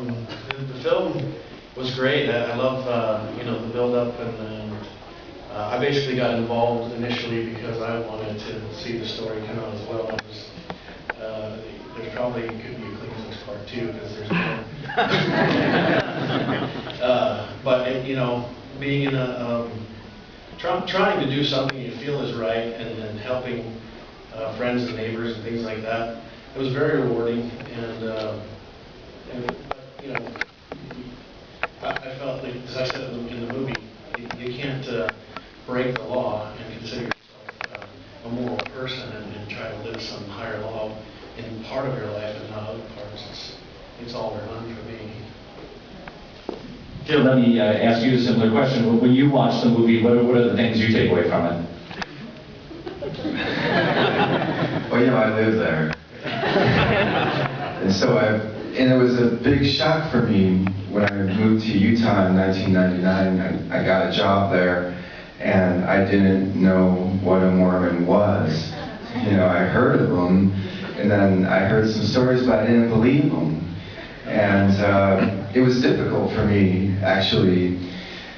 The film was great. I love you know, the build-up, and I basically got involved initially because I wanted to see the story come out as well. There's probably could be a Cleanflix part 2 because there's more. But you know, being in a trying to do something you feel is right, and helping friends and neighbors and things like that, it was very rewarding. And you know, I felt like, as I said in the movie, you can't break the law and consider yourself a moral person and try to live some higher law in part of your life and not other parts. It's all or none for me. Jill, let me ask you a similar question. When you watch the movie, what are the things you take away from it? Well, you know, I live there. And it was a big shock for me when I moved to Utah in 1999. I got a job there, and I didn't know what a Mormon was. You know, I heard of them, and then I heard some stories, but I didn't believe them. And it was difficult for me, actually,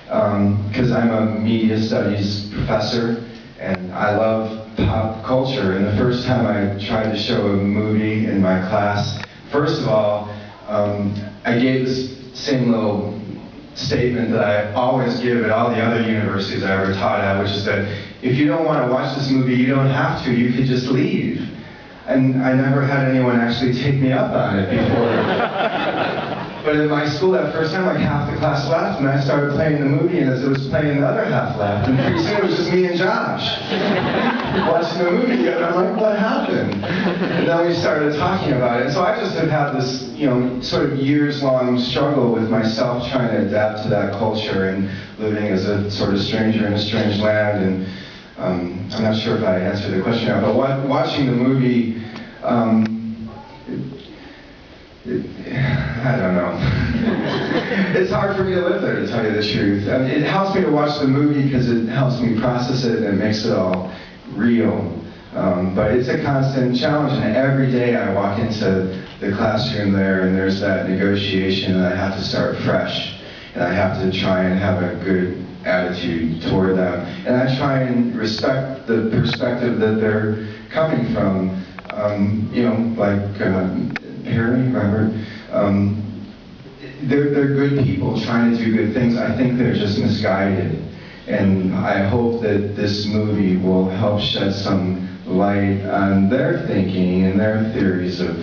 because I'm a media studies professor, and I love pop culture. And the first time I tried to show a movie in my class, first of all, I gave this same little statement that I always give at all the other universities I ever taught at, which is that if you don't want to watch this movie, you don't have to. You could just leave. And I never had anyone actually take me up on it before. But in my school that first time, like half the class left, and I started playing the movie, and as it was playing, the other half left. And pretty soon it was just me and Josh watching the movie, and I'm like, what happened? And then we started talking about it. And so I just have had this, you know, sort of years-long struggle with myself trying to adapt to that culture and living as a sort of stranger in a strange land. And I'm not sure if I answered the question now, but watching the movie, I don't know. It's hard for me to live there, to tell you the truth. I mean, it helps me to watch the movie because it helps me process it and it makes it all real. But it's a constant challenge, and every day I walk into the classroom there and there's that negotiation, and I have to start fresh. And I have to try and have a good attitude toward them. And I try and respect the perspective that they're coming from. You know, like Harry, Robert, they're good people trying to do good things. I think they're just misguided. And I hope that this movie will help shed some light on their thinking and their theories of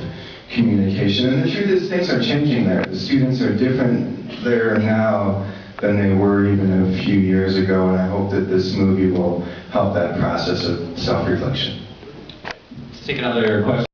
communication. And the truth is, things are changing there. The students are different there now than they were even a few years ago, and I hope that this movie will help that process of self-reflection. Let's take another question.